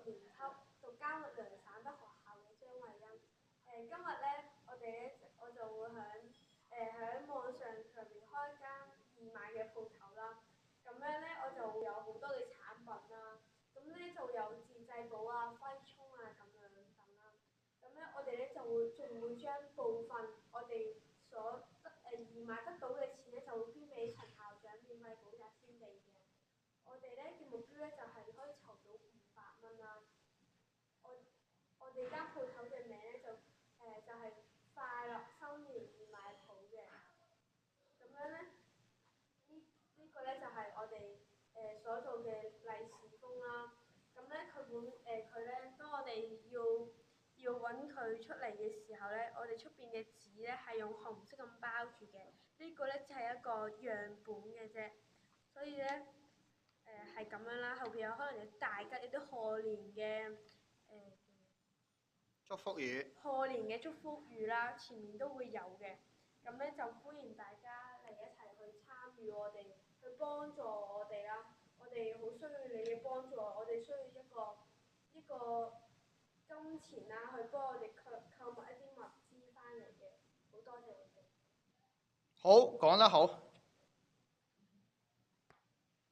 年級讀加密良省德學校嘅張慧欣。今日咧，我就會喺網上上面開間義賣嘅鋪頭啦。咁樣咧，我就會有好多嘅產品啦。咁咧就有自製寶啊、揮葱啊咁樣等啦。咁咧，我哋咧仲會將部分我哋所義賣得到嘅錢咧，就會捐俾陳校長免費補習先地嘅。我哋咧嘅目標咧就係可以籌到500蚊啦。我哋間鋪頭嘅名咧就係快樂新年義賣鋪嘅。咁樣咧，呢個咧就係我哋所做嘅利是封啦。咁咧佢咧，當我哋要揾佢出嚟嘅時候咧，我哋出邊嘅紙咧係用紅色咁包住嘅。呢個咧就係一個樣本嘅啫。所以咧係咁樣啦。後邊有可能有大吉，有啲賀年嘅祝福語。賀年嘅祝福語啦，前面都會有嘅。咁咧就歡迎大家嚟一齊去參與我哋，去幫助我哋啦。我哋好需要你嘅幫助，我哋需要一個金錢啦，去幫我哋購買一啲物資翻嚟嘅。好多謝你哋。好，講得好。